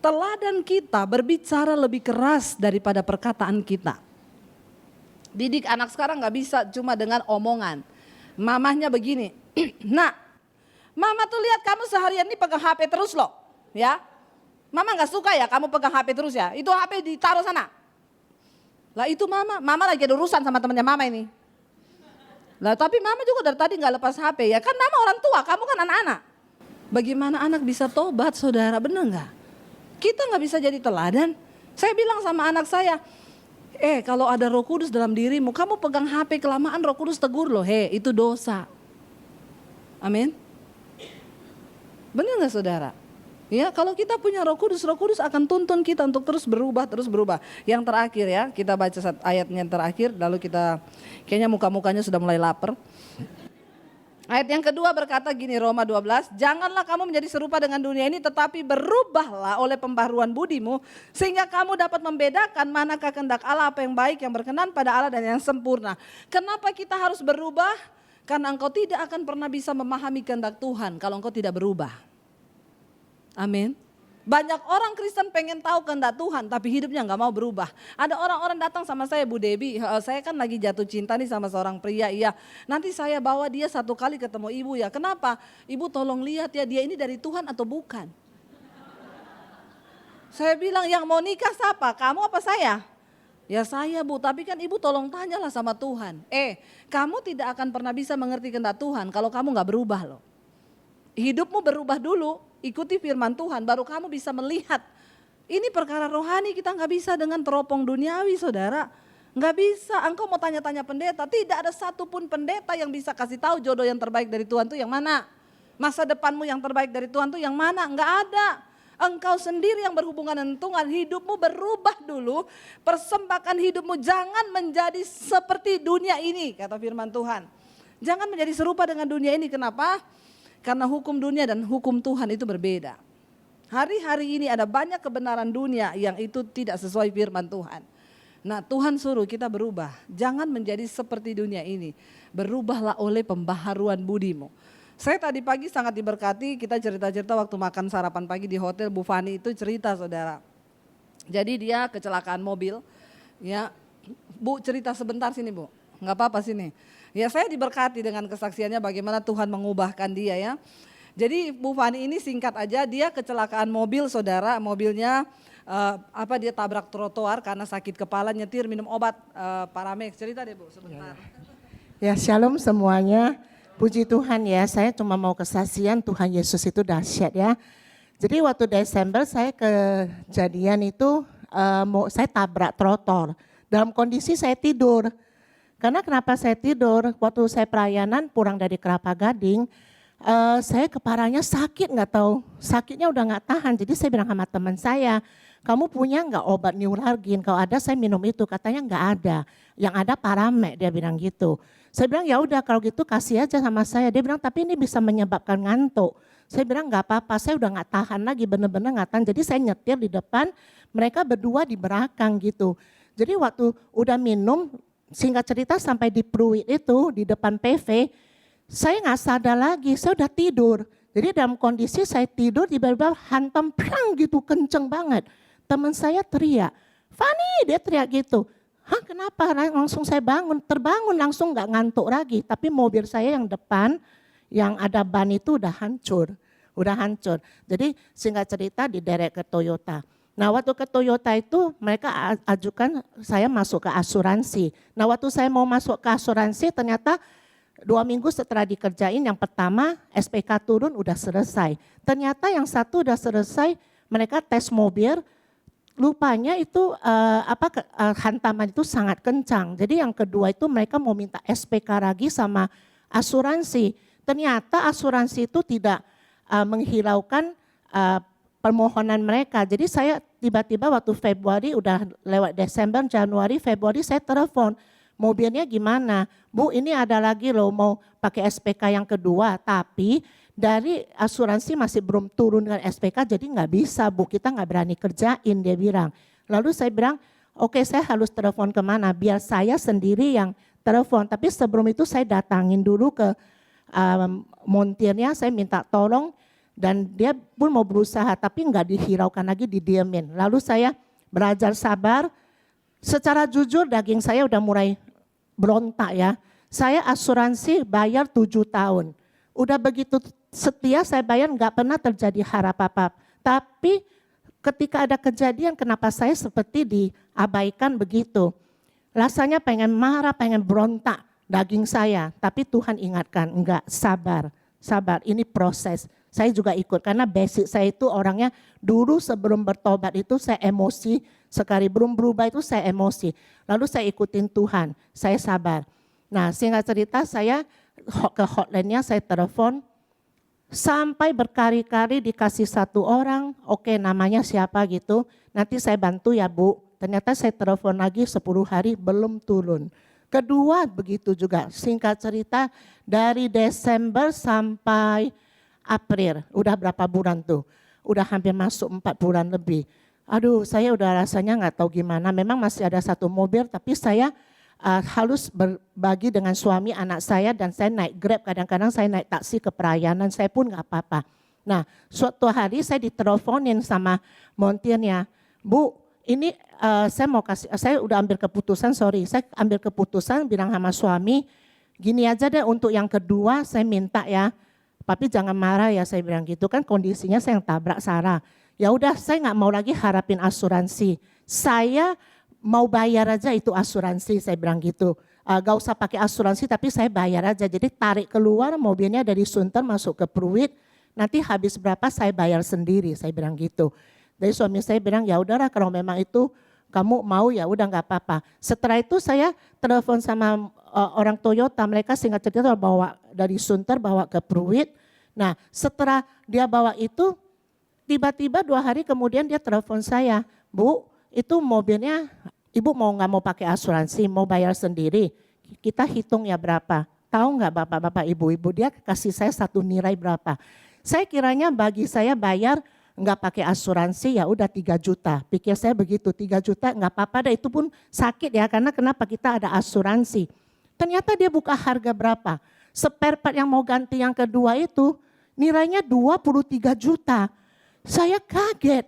teladan kita berbicara lebih keras daripada perkataan kita. Didik anak sekarang gak bisa cuma dengan omongan. Mamahnya begini, nak, mama tuh lihat kamu seharian ini pegang HP terus loh, ya. Mama gak suka ya kamu pegang HP terus ya, itu HP ditaruh sana. Lah itu mama lagi ada urusan sama temannya mama ini. Lah tapi mama juga dari tadi gak lepas HP ya, kan mama orang tua, kamu kan anak-anak. Bagaimana anak bisa tobat saudara, bener gak? Kita gak bisa jadi teladan. Saya bilang sama anak saya, kalau ada Roh Kudus dalam dirimu, kamu pegang HP kelamaan Roh Kudus tegur loh, itu dosa. Amin. Bener gak saudara? Ya, kalau kita punya Roh Kudus akan tuntun kita untuk terus berubah. Yang terakhir ya, kita baca ayatnya yang terakhir, lalu kita kayaknya muka-mukanya sudah mulai lapar. Ayat yang kedua berkata gini, Roma 12, janganlah kamu menjadi serupa dengan dunia ini, tetapi berubahlah oleh pembaharuan budimu, sehingga kamu dapat membedakan manakah kehendak Allah, apa yang baik, yang berkenan pada Allah dan yang sempurna. Kenapa kita harus berubah? Karena engkau tidak akan pernah bisa memahami kehendak Tuhan kalau engkau tidak berubah. Amin. Banyak orang Kristen pengen tahu kehendak Tuhan tapi hidupnya gak mau berubah. Ada orang-orang datang sama saya, Bu Debbie, saya kan lagi jatuh cinta nih sama seorang pria, iya. Nanti saya bawa dia satu kali ketemu ibu ya. Kenapa? Ibu tolong lihat ya, dia ini dari Tuhan atau bukan. Saya bilang yang mau nikah siapa? Kamu apa saya? Ya saya Bu, tapi kan ibu tolong tanyalah sama Tuhan. Kamu tidak akan pernah bisa mengerti kehendak Tuhan kalau kamu gak berubah loh. Hidupmu berubah dulu, ikuti firman Tuhan, baru kamu bisa melihat. Ini perkara rohani, kita gak bisa dengan teropong duniawi saudara. Gak bisa, engkau mau tanya-tanya pendeta, tidak ada satupun pendeta yang bisa kasih tahu jodoh yang terbaik dari Tuhan itu yang mana. Masa depanmu yang terbaik dari Tuhan itu yang mana, gak ada. Engkau sendiri yang berhubungan dengan Tuhan, hidupmu berubah dulu. Persembahkan hidupmu, jangan menjadi seperti dunia ini, kata firman Tuhan. Jangan menjadi serupa dengan dunia ini, kenapa? Karena hukum dunia dan hukum Tuhan itu berbeda. Hari-hari ini ada banyak kebenaran dunia yang itu tidak sesuai firman Tuhan. Nah, Tuhan suruh kita berubah. Jangan menjadi seperti dunia ini. Berubahlah oleh pembaharuan budimu. Saya tadi pagi sangat diberkati, kita cerita-cerita waktu makan sarapan pagi di hotel. Bu Fani itu cerita, saudara. Jadi dia kecelakaan mobil. Ya, Bu cerita sebentar sini, Bu. Enggak apa-apa sini. Ya, saya diberkati dengan kesaksiannya bagaimana Tuhan mengubahkan dia ya. Jadi Bu Fani ini singkat aja, dia kecelakaan mobil, saudara. Mobilnya dia tabrak trotoar karena sakit kepala, nyetir minum obat Paramex. Cerita deh, Bu, sebentar. Ya, shalom semuanya. Puji Tuhan ya, saya cuma mau kesaksian Tuhan Yesus itu dahsyat ya. Jadi waktu Desember saya kejadian itu saya tabrak trotoar. Dalam kondisi saya tidur. Karena kenapa saya tidur? Waktu saya pelayanan pulang dari Kelapa Gading, saya kepalanya sakit, nggak tahu. Sakitnya udah nggak tahan. Jadi saya bilang sama teman saya, kamu punya nggak obat Neuralgin? Kalau ada saya minum itu. Katanya nggak ada. Yang ada Paramex, dia bilang gitu. Saya bilang ya udah kalau gitu kasih aja sama saya. Dia bilang tapi ini bisa menyebabkan ngantuk. Saya bilang nggak apa-apa, saya udah nggak tahan lagi, bener-bener nggak tahan. Jadi saya nyetir di depan, mereka berdua di belakang gitu. Jadi waktu udah minum, singkat cerita sampai di Pluit itu di depan PV, saya nggak sadar lagi, saya udah tidur. Jadi dalam kondisi saya tidur tiba-tiba hantam prang gitu kenceng banget. Teman saya teriak, Fani, dia teriak gitu. Hah, kenapa? Langsung saya bangun, terbangun langsung nggak ngantuk lagi. Tapi mobil saya yang depan, yang ada ban itu udah hancur. Jadi singkat cerita diderek ke Toyota. Nah waktu ke Toyota itu mereka ajukan saya masuk ke asuransi. Nah waktu saya mau masuk ke asuransi ternyata 2 minggu setelah dikerjain yang pertama SPK turun udah selesai. Ternyata yang satu udah selesai, mereka tes mobil. Lupanya itu hantaman itu sangat kencang. Jadi yang kedua itu mereka mau minta SPK lagi sama asuransi. Ternyata asuransi itu tidak menghiraukan permohonan mereka. Jadi saya tiba-tiba waktu Februari udah lewat Desember, Januari, Februari saya telepon. Mobilnya gimana? Bu ini ada lagi loh mau pakai SPK yang kedua tapi dari asuransi masih belum turun dengan SPK jadi nggak bisa Bu, kita nggak berani kerjain dia bilang. Lalu saya bilang oke, saya harus telepon kemana biar saya sendiri yang telepon. Tapi sebelum itu saya datangin dulu ke montirnya, saya minta tolong dan dia pun mau berusaha tapi nggak dihiraukan lagi, didiemin. Lalu saya belajar sabar, secara jujur daging saya udah mulai berontak ya. Saya asuransi bayar 7 tahun. Udah begitu setia saya bayar nggak pernah terjadi hal apa-apa. Tapi ketika ada kejadian kenapa saya seperti diabaikan begitu. Rasanya pengen marah, pengen berontak daging saya. Tapi Tuhan ingatkan, enggak, sabar, ini proses. Saya juga ikut karena basic saya itu orangnya dulu sebelum bertobat itu saya emosi. Sekali belum berubah itu saya emosi. Lalu saya ikutin Tuhan, saya sabar. Nah singkat cerita saya ke hotline-nya saya telepon. Sampai berkali-kali dikasih satu orang, oke namanya siapa gitu. Nanti saya bantu ya Bu. Ternyata saya telepon lagi 10 hari belum turun. Kedua begitu juga, singkat cerita dari Desember sampai April, udah berapa bulan tuh? Udah hampir masuk 4 bulan lebih. Aduh saya udah rasanya nggak tahu gimana, memang masih ada satu mobil tapi saya harus berbagi dengan suami anak saya dan saya naik Grab, kadang-kadang saya naik taksi ke pelayanan, saya pun nggak apa-apa. Nah suatu hari saya diteleponin sama montirnya, Bu ini saya udah ambil keputusan, saya ambil keputusan bilang sama suami, gini aja deh untuk yang kedua saya minta ya, tapi jangan marah ya saya bilang gitu kan kondisinya saya yang tabrak Sarah. Ya udah saya nggak mau lagi harapin asuransi, saya mau bayar aja itu asuransi saya bilang gitu. Gak usah pakai asuransi tapi saya bayar aja. Jadi tarik keluar mobilnya dari Sunter masuk ke Pluit. Nanti habis berapa saya bayar sendiri saya bilang gitu. Jadi suami saya bilang ya udahlah kalau memang itu kamu mau ya udah nggak apa-apa. Setelah itu saya telepon sama orang Toyota. Mereka singkat cerita bawa dari Sunter bawa ke Pluit. Nah setelah dia bawa itu tiba-tiba 2 hari kemudian dia telepon saya. Bu itu mobilnya Ibu mau nggak mau pakai asuransi, mau bayar sendiri, kita hitung ya berapa. Tahu nggak bapak-bapak ibu-ibu, dia kasih saya satu nilai berapa. Saya kiranya bagi saya bayar nggak pakai asuransi ya udah 3 juta. Pikir saya begitu, 3 juta nggak apa-apa deh, itu pun sakit ya, karena kenapa kita ada asuransi. Ternyata dia buka harga berapa. Spare part yang mau ganti yang kedua itu nilainya 23 juta. Saya kaget,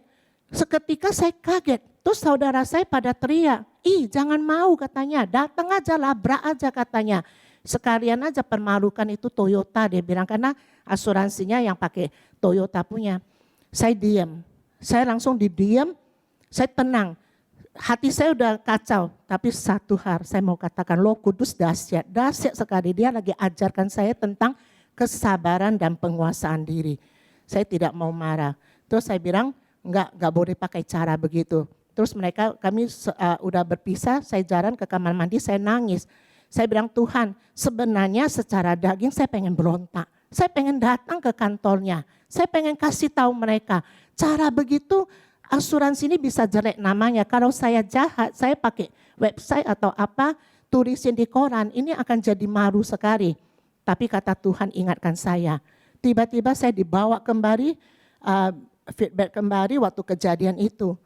seketika saya kaget. Terus saudara saya pada teriak, ih jangan mau katanya, datang aja labrak aja katanya. Sekalian aja permalukan itu Toyota, dia bilang, karena asuransinya yang pakai Toyota punya. Saya diam, saya langsung didiam, saya tenang. Hati saya udah kacau, tapi satu hal saya mau katakan, Roh Kudus dahsyat sekali. Dia lagi ajarkan saya tentang kesabaran dan penguasaan diri. Saya tidak mau marah. Terus saya bilang, enggak boleh pakai cara begitu. Terus kami udah berpisah, saya jalan ke kamar mandi, saya nangis. Saya bilang, Tuhan, sebenarnya secara daging saya pengen berontak. Saya pengen datang ke kantornya. Saya pengen kasih tahu mereka, cara begitu asuransi ini bisa jelek namanya. Kalau saya jahat, saya pakai website atau apa, tulisin di koran, ini akan jadi malu sekali. Tapi kata Tuhan ingatkan saya. Tiba-tiba saya dibawa kembali, feedback kembali waktu kejadian itu.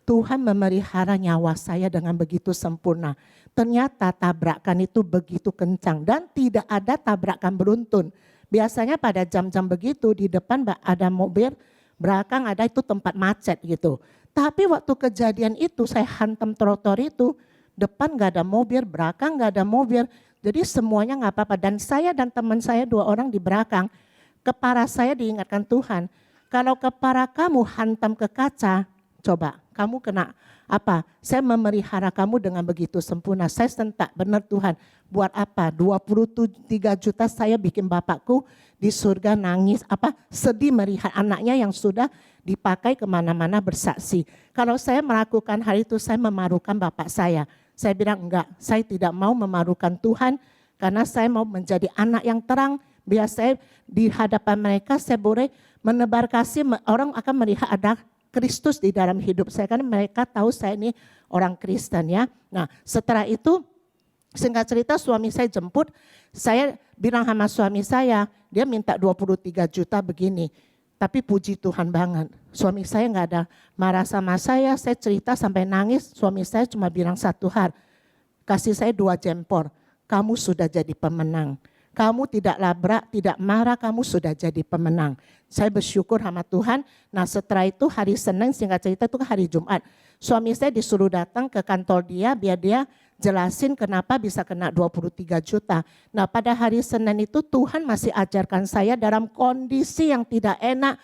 Tuhan memelihara nyawa saya dengan begitu sempurna. Ternyata tabrakan itu begitu kencang dan tidak ada tabrakan beruntun. Biasanya pada jam-jam begitu di depan ada mobil, belakang ada itu tempat macet gitu. Tapi waktu kejadian itu saya hantam trotoar itu, depan gak ada mobil, belakang gak ada mobil. Jadi semuanya gak apa-apa. Dan saya dan teman saya 2 orang di belakang, kepala saya diingatkan Tuhan. Kalau kepala kamu hantam ke kaca, coba kamu kena apa? Saya memelihara kamu dengan begitu sempurna. Saya sentak, benar Tuhan. Buat apa? 23 juta saya bikin bapakku di surga nangis, sedih melihat anaknya yang sudah dipakai kemana-mana bersaksi. Kalau saya melakukan hal itu, saya memarukan bapak saya. Saya bilang enggak, saya tidak mau memarukan Tuhan karena saya mau menjadi anak yang terang. Biar saya di hadapan mereka saya boleh menebar kasih, orang akan melihat ada Kristus di dalam hidup saya, karena mereka tahu saya ini orang Kristen ya. Nah setelah itu singkat cerita suami saya jemput, saya bilang sama suami saya, dia minta 23 juta begini. Tapi puji Tuhan banget, suami saya gak ada marah sama saya cerita sampai nangis, suami saya cuma bilang satu hal, kasih saya 2 jempol, kamu sudah jadi pemenang. Kamu tidak labrak, tidak marah, kamu sudah jadi pemenang. Saya bersyukur sama Tuhan. Nah setelah itu hari Senin, singkat cerita itu hari Jumat. Suami saya disuruh datang ke kantor dia, biar dia jelasin kenapa bisa kena 23 juta. Nah pada hari Senin itu Tuhan masih ajarkan saya dalam kondisi yang tidak enak.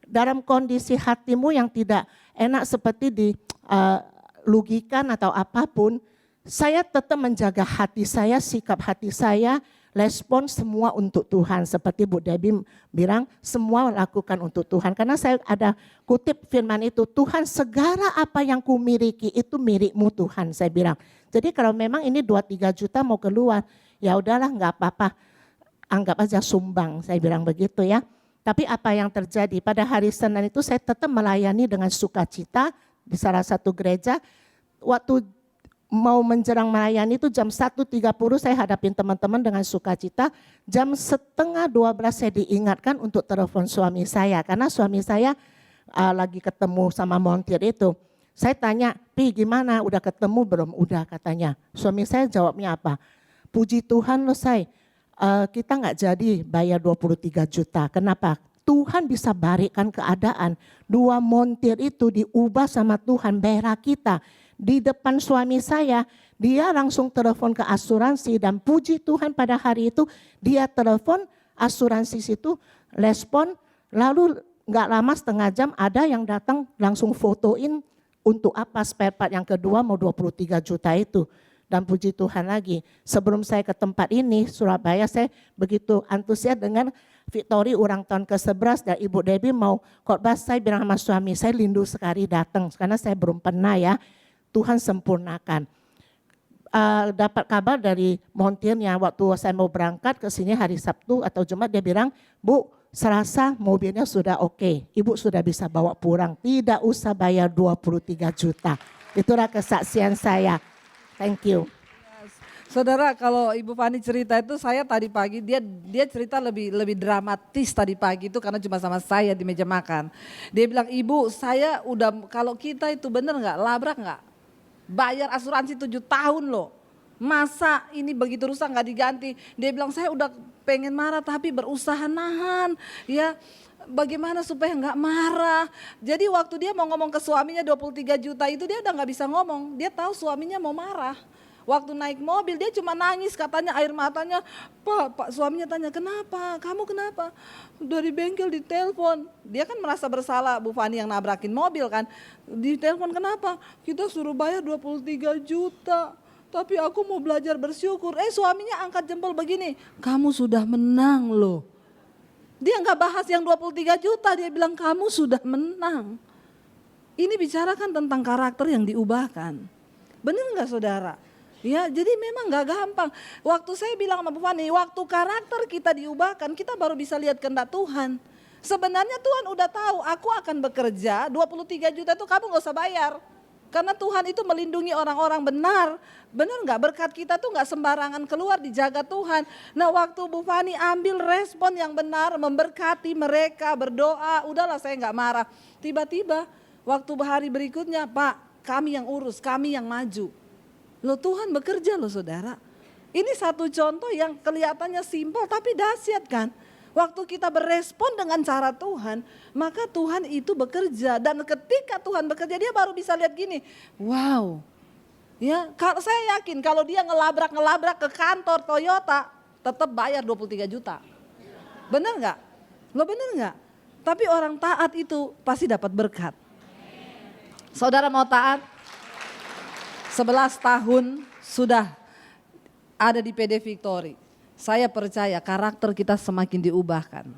Dalam kondisi hatimu yang tidak enak seperti dilugikan atau apapun. Saya tetap menjaga hati saya, sikap hati saya, respon semua untuk Tuhan. Seperti Bu Debbie bilang, semua lakukan untuk Tuhan. Karena saya ada kutip firman itu, Tuhan segala apa yang kumiliki itu milikmu Tuhan, saya bilang. Jadi kalau memang ini 2-3 juta mau keluar, ya udahlah nggak apa-apa, anggap aja sumbang, saya bilang begitu ya. Tapi apa yang terjadi pada hari Senin itu saya tetap melayani dengan sukacita di salah satu gereja. Waktu mau menjelang melayani itu jam 1.30 saya hadapin teman-teman dengan sukacita. Jam 11:30 saya diingatkan untuk telepon suami saya. Karena suami saya lagi ketemu sama montir itu. Saya tanya, Pi gimana udah ketemu belum? Udah katanya. Suami saya jawabnya apa? Puji Tuhan loh say, kita gak jadi bayar 23 juta. Kenapa? Tuhan bisa balikkan keadaan. 2 montir itu diubah sama Tuhan bayar kita. Di depan suami saya, dia langsung telepon ke asuransi dan puji Tuhan pada hari itu dia telepon asuransi situ, respon, lalu gak lama setengah jam ada yang datang langsung fotoin untuk apa spare part yang kedua mau 23 juta itu. Dan puji Tuhan lagi, sebelum saya ke tempat ini, Surabaya, saya begitu antusias dengan Victory ulang tahun ke-11 dan Ibu Debbie mau khotbah, saya bilang sama suami, saya rindu sekali datang karena saya belum pernah ya. Tuhan sempurnakan. Dapat kabar dari montirnya waktu saya mau berangkat ke sini hari Sabtu atau Jumat, dia bilang, Bu, Selasa mobilnya sudah oke, Ibu sudah bisa bawa pulang, tidak usah bayar 23 juta. Itulah kesaksian saya. Thank you. Saudara, kalau Ibu Fani cerita itu saya tadi pagi dia cerita lebih dramatis tadi pagi itu karena cuma sama saya di meja makan. Dia bilang, "Ibu, saya udah kalau kita itu bener nggak labrak nggak? Bayar asuransi 7 tahun loh. Masa ini begitu rusak nggak diganti?" Dia bilang, "Saya udah pengen marah tapi berusaha nahan. Ya, bagaimana supaya nggak marah?" Jadi waktu dia mau ngomong ke suaminya 23 juta itu dia udah nggak bisa ngomong. Dia tahu suaminya mau marah. Waktu naik mobil dia cuma nangis, katanya air matanya, Pak suaminya tanya, "Kenapa? Kamu kenapa?" "Dari bengkel ditelepon." Dia kan merasa bersalah, Bu Fani yang nabrakin mobil kan. Ditelepon, "Kenapa?" "Kita suruh bayar 23 juta. Tapi aku mau belajar bersyukur." Suaminya angkat jempol begini, "Kamu sudah menang loh." Dia nggak bahas yang 23 juta, dia bilang kamu sudah menang. Ini bicarakan tentang karakter yang diubahkan. Benar nggak saudara? Ya, jadi memang nggak gampang. Waktu saya bilang sama Bu Fani, waktu karakter kita diubahkan, kita baru bisa lihat kehendak Tuhan. Sebenarnya Tuhan udah tahu, aku akan bekerja 23 juta itu kamu nggak usah bayar. Karena Tuhan itu melindungi orang-orang benar. Benar nggak? Berkat kita tuh nggak sembarangan keluar, dijaga Tuhan. Nah waktu Bu Fani ambil respon yang benar, memberkati mereka, berdoa, udahlah saya nggak marah. Tiba-tiba waktu hari berikutnya, "Pak, kami yang urus, kami yang maju." Loh Tuhan bekerja loh saudara. Ini satu contoh yang kelihatannya simpel tapi dahsyat kan. Waktu kita berespon dengan cara Tuhan, maka Tuhan itu bekerja. Dan ketika Tuhan bekerja dia baru bisa lihat gini, wow. Ya, kalau saya yakin kalau dia ngelabrak ke kantor Toyota, tetap bayar 23 juta. Benar nggak? Lo benar nggak? Tapi orang taat itu pasti dapat berkat. Saudara mau taat? 11 tahun sudah ada di PD Victory. Saya percaya karakter kita semakin diubahkan.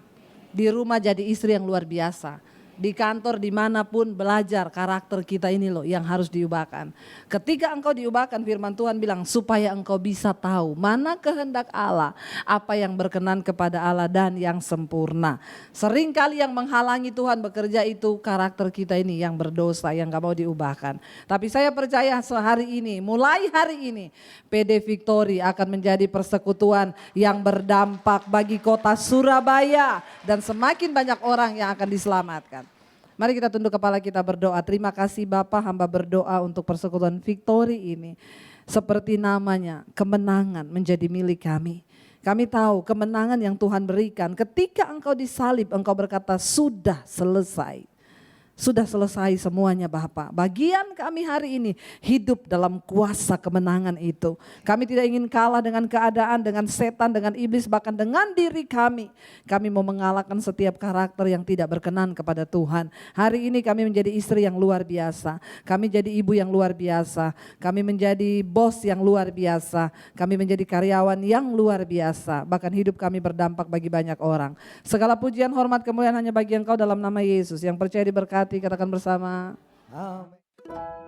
Di rumah jadi istri yang luar biasa. Di kantor dimanapun belajar karakter kita ini loh yang harus diubahkan. Ketika engkau diubahkan firman Tuhan bilang supaya engkau bisa tahu mana kehendak Allah. Apa yang berkenan kepada Allah dan yang sempurna. Seringkali yang menghalangi Tuhan bekerja itu karakter kita ini yang berdosa yang gak mau diubahkan. Tapi saya percaya sehari ini, mulai hari ini PD Victory akan menjadi persekutuan yang berdampak bagi kota Surabaya. Dan semakin banyak orang yang akan diselamatkan. Mari kita tunduk kepala kita berdoa. Terima kasih Bapa, hamba berdoa untuk persekutuan Victory ini. Seperti namanya, kemenangan menjadi milik kami. Kami tahu kemenangan yang Tuhan berikan ketika engkau disalib, engkau berkata sudah selesai. Sudah selesai semuanya Bapa. Bagian kami hari ini hidup dalam kuasa kemenangan itu. Kami tidak ingin kalah dengan keadaan, dengan setan, dengan iblis, bahkan dengan diri kami. Kami mau mengalahkan setiap karakter yang tidak berkenan kepada Tuhan. Hari ini kami menjadi istri yang luar biasa. Kami jadi ibu yang luar biasa. Kami menjadi bos yang luar biasa. Kami menjadi karyawan yang luar biasa. Bahkan hidup kami berdampak bagi banyak orang. Segala pujian, hormat, kemuliaan hanya bagi Engkau dalam nama Yesus. Yang percaya diberkati, katakan bersama. Amin.